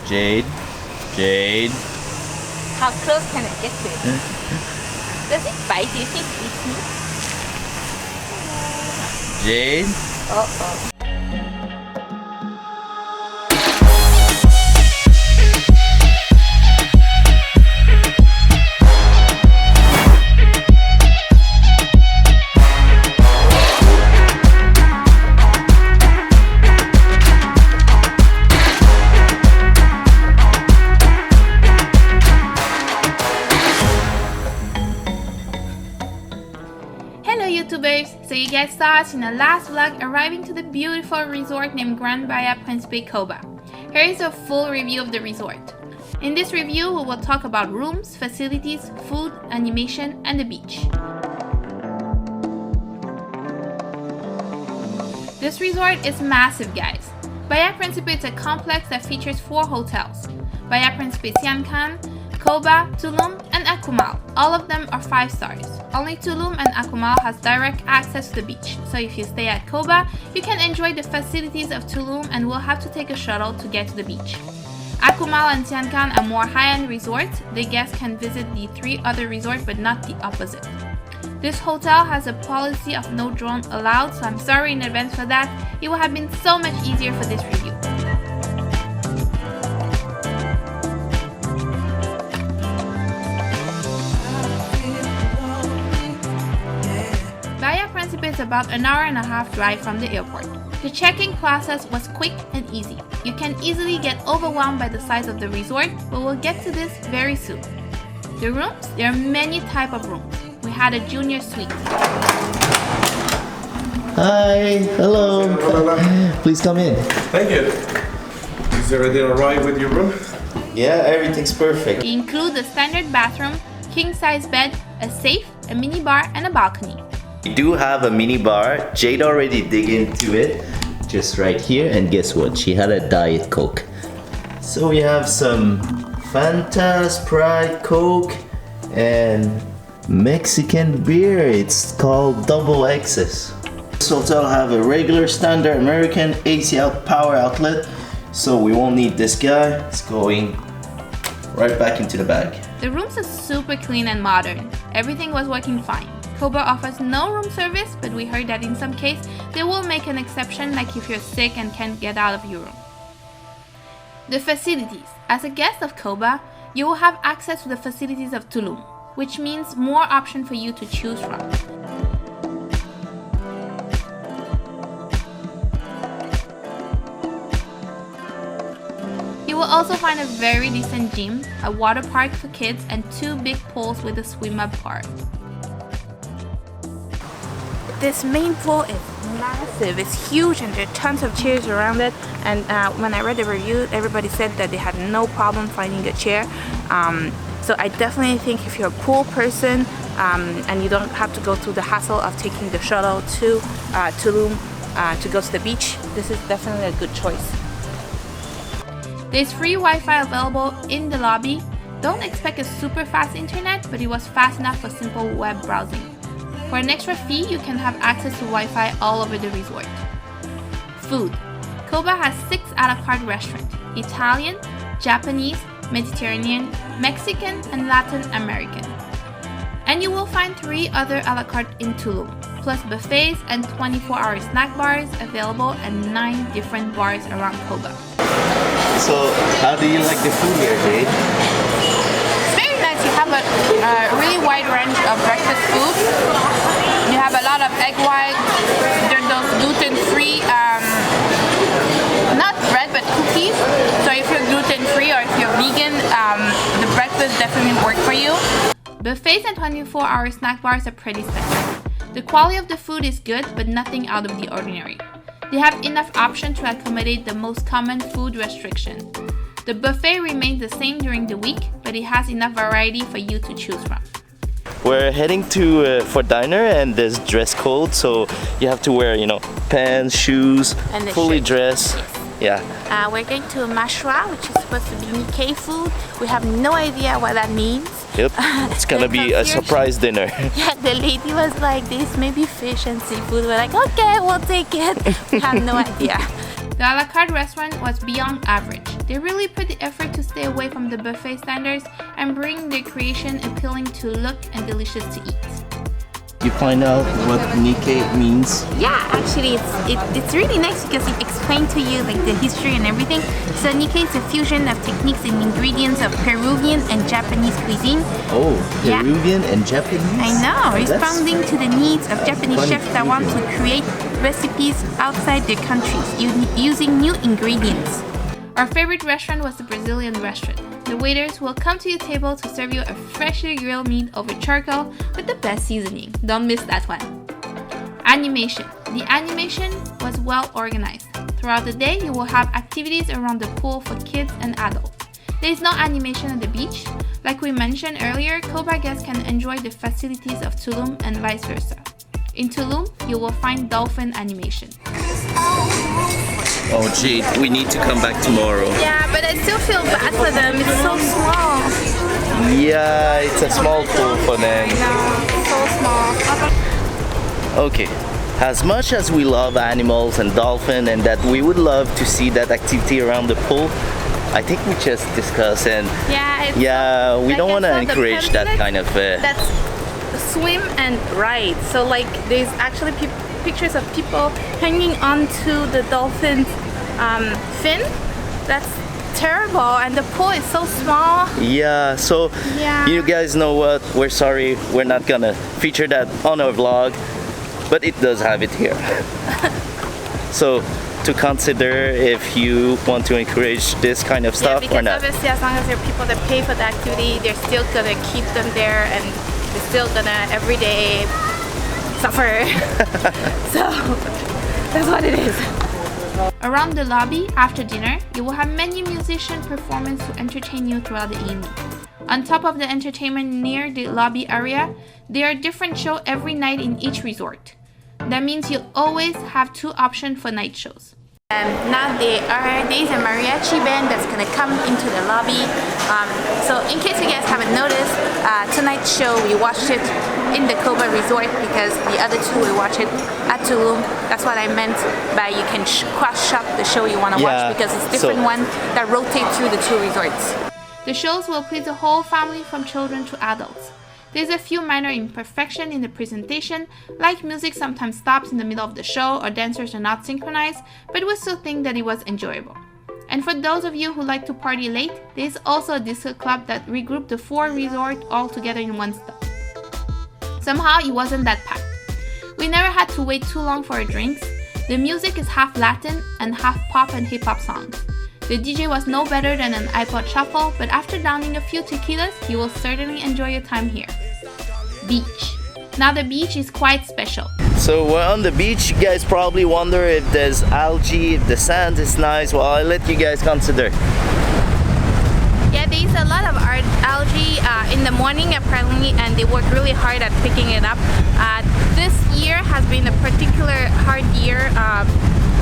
Jade. Jade. How close can I get to it? Does it bite? Do you think it eats me? Jade. Uh-oh. So you guys saw us in the last vlog arriving to the beautiful resort named Grand Bahia Principe Coba. Here is a full review of the resort. In this review, we will talk about rooms, facilities, food, animation, and the beach. This resort is massive, guys. Bahia Principe is a complex that features 4 hotels. Bahia Principe Coba, Tulum, and Akumal. All of them are 5 stars. Only Tulum and Akumal has direct access to the beach, so if you stay at Coba, you can enjoy the facilities of Tulum and will have to take a shuttle to get to the beach. Akumal and Tiancan are more high-end resorts. The guests can visit the 3 other resorts but not the opposite. This hotel has a policy of no drone allowed, so I'm sorry in advance for that. It would have been so much easier for this review. Bahia Principe is about an hour and a half drive from the airport. The check-in process was quick and easy. You can easily get overwhelmed by the size of the resort, but we'll get to this very soon. The rooms, there are many types of rooms. We had a junior suite. Hi, hello. Please come in. Thank you. Is everything alright with your room? Yeah, everything's perfect. They include a standard bathroom, king-size bed, a safe, a mini bar, and a balcony. We do have a mini bar. Jade already dig into it. Just right here, and guess what? She had a Diet Coke. So we have some Fanta, Sprite, Coke, and Mexican beer. It's called Double XS. This hotel have a regular standard American AC power outlet, so we won't need this guy. It's going right back into the bag. The rooms are super clean and modern. Everything was working fine. Coba offers no room service, but we heard that in some case they will make an exception, like if you're sick and can't get out of your room. The facilities. As a guest of Coba, you will have access to the facilities of Tulum, which means more options for you to choose from. You will also find a very decent gym, a water park for kids, and 2 big pools with a swim-up bar. This main pool is massive, it's huge, and there are tons of chairs around it. And when I read the review, everybody said that they had no problem finding a chair. So I definitely think if you're a pool person and you don't have to go through the hassle of taking the shuttle to Tulum to go to the beach, this is definitely a good choice. There's free Wi-Fi available in the lobby. Don't expect a super fast internet, but it was fast enough for simple web browsing. For an extra fee, you can have access to Wi-Fi all over the resort. Food. Coba has 6 a la carte restaurants: Italian, Japanese, Mediterranean, Mexican, and Latin American. And you will find 3 other a la carte in Tulum, plus buffets and 24-hour snack bars available at 9 different bars around Coba. So, how do you like the food here, Jade? You have a really wide range of breakfast food. You have a lot of egg whites. There's those gluten-free, not bread, but cookies. So if you're gluten-free or if you're vegan, the breakfast definitely work for you. Buffets and 24-hour snack bars are pretty special. The quality of the food is good, but nothing out of the ordinary. They have enough options to accommodate the most common food restrictions. The buffet remains the same during the week, but it has enough variety for you to choose from. We're heading to for diner, and there's dress code, so you have to wear, pants, shoes, and fully dressed. Yes. Yeah. We're going to Mashra, which is supposed to be Nikkei food. We have no idea what that means. Yep. It's gonna be a surprise dinner. Yeah, the lady was like, this may be fish and seafood. We're like, okay, we'll take it. We have no idea. The a la carte restaurant was beyond average. They really put the effort to stay away from the buffet standards and bring their creation appealing to look and delicious to eat. You find out what Nikkei means? Yeah, actually it's really nice because it explained to you like the history and everything. So Nikkei is a fusion of techniques and ingredients of Peruvian and Japanese cuisine. Oh, Yeah. Peruvian and Japanese? I know, That's responding to the needs of Japanese funny chefs that want to create recipes outside their countries using new ingredients. Our favorite restaurant was the Brazilian restaurant. The waiters will come to your table to serve you a freshly grilled meat over charcoal with the best seasoning. Don't miss that one. Animation. The animation was well organized. Throughout the day, you will have activities around the pool for kids and adults. There is no animation at the beach. Like we mentioned earlier, Coba guests can enjoy the facilities of Tulum and vice versa. In Tulum, you will find dolphin animation. Oh gee, we need to come back tomorrow. Yeah, but I still feel bad for them. It's so small. Yeah, it's a small pool for them. No, it's so small. Okay, as much as we love animals and dolphin and that we would love to see that activity around the pool, I think we just discussed and Yeah, we like don't I want to saw the encourage that pamphlet, kind of... That's swim and ride. So like there's actually pictures of people hanging onto the dolphin's fin. That's terrible, and the pool is so small. Yeah, so Yeah. you guys know what, we're sorry, we're not gonna feature that on our vlog, but it does have it here. So to consider if you want to encourage this kind of Yeah, stuff because or not. obviously as long as there are people that pay for the activity, they're still gonna keep them there and they're still gonna every day suffer. So that's what it is. Around the lobby after dinner, you will have many musician performance to entertain you throughout the evening. On top of the entertainment near the lobby area, there are different shows every night in each resort. That means you always have 2 options for night shows. Now there's a mariachi band that's gonna come into the lobby. So in case you guys haven't noticed, tonight's show we watched it in the Coba resort because the other 2 we watched it at Tulum. That's what I meant by you can cross-shop the show you want to watch because it's different one that rotate through the 2 resorts. The shows will please the whole family from children to adults. There's a few minor imperfections in the presentation, like music sometimes stops in the middle of the show or dancers are not synchronized, but we still think that it was enjoyable. And for those of you who like to party late, there's also a disco club that regrouped the 4 resorts all together in one stop. Somehow it wasn't that packed. We never had to wait too long for our drinks. The music is half Latin and half pop and hip hop songs. The DJ was no better than an iPod shuffle, but after downing a few tequilas, you will certainly enjoy your time here. Beach. Now the beach is quite special. So we're on the beach. You guys probably wonder if there's algae, if the sand is nice. Well, I'll let you guys consider. Yeah, there's a lot of algae in the morning apparently, and they work really hard at picking it up. This year has been a particular hard year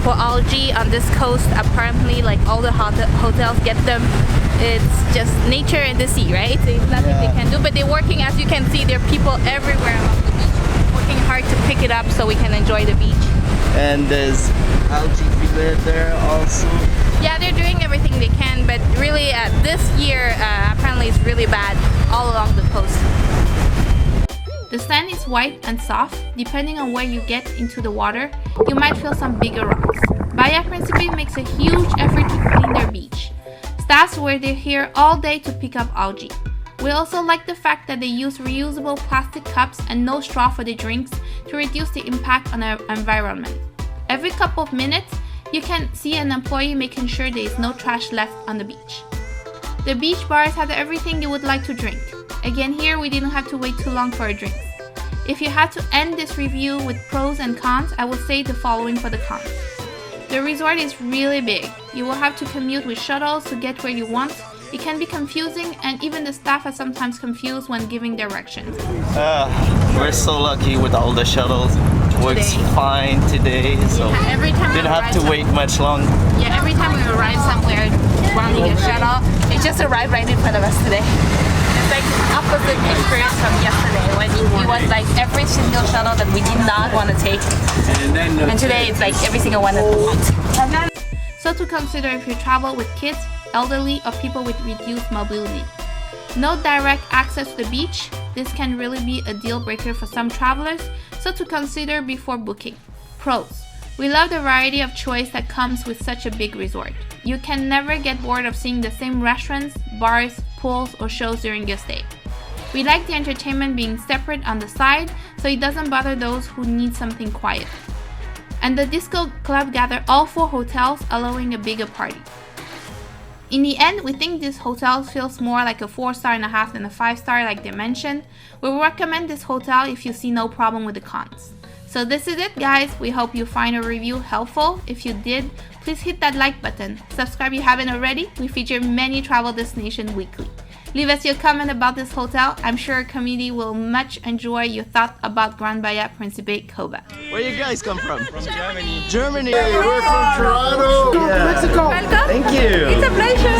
for algae on this coast. Apparently, like all the hotels get them. It's just nature and the sea, right? There's nothing they can do, but they're working, as you can see, there are people everywhere along the beach working hard to pick it up so we can enjoy the beach. And there's algae fillet there also. Yeah, they're doing everything they can, but really this year apparently it's really bad all along the coast. The sand is white and soft. Depending on where you get into the water, you might feel some bigger rocks. Bahia Principe makes a huge effort to clean their beach. Staffs were here all day to pick up algae. We also like the fact that they use reusable plastic cups and no straw for the drinks to reduce the impact on our environment. Every couple of minutes, you can see an employee making sure there is no trash left on the beach. The beach bars have everything you would like to drink. Again, here we didn't have to wait too long for our drinks. If you had to end this review with pros and cons, I would say the following for the cons. The resort is really big. You will have to commute with shuttles to get where you want. It can be confusing, and even the staff are sometimes confused when giving directions. We're so lucky with all the shuttles. It works fine today, so Every time didn't have to wait much long. Yeah, every time we arrive somewhere running a shuttle, it just arrived right in front of us today. It's like opposite experience from yesterday when it was like every single shuttle that we did not want to take. And today it's like every single one that we want. so to consider if you travel with kids, elderly, or people with reduced mobility. No direct access to the beach. This can really be a deal breaker for some travelers, so to consider before booking. Pros. We love the variety of choice that comes with such a big resort. You can never get bored of seeing the same restaurants, bars, pools, or shows during your stay. We like the entertainment being separate on the side, so it doesn't bother those who need something quiet. And the disco club gather all 4 hotels, allowing a bigger party. In the end, we think this hotel feels more like a 4.5 than a 5-star like they mentioned. We recommend this hotel if you see no problem with the cons. So this is it, guys. We hope you find our review helpful. If you did, please hit that like button. Subscribe if you haven't already. We feature many travel destinations weekly. Leave us your comment about this hotel. I'm sure our community will much enjoy your thoughts about Grand Bahia Principe Coba. Where you guys come from? From Germany. Germany. We're from Toronto. Yeah. Mexico. Welcome. Thank you. It's a pleasure.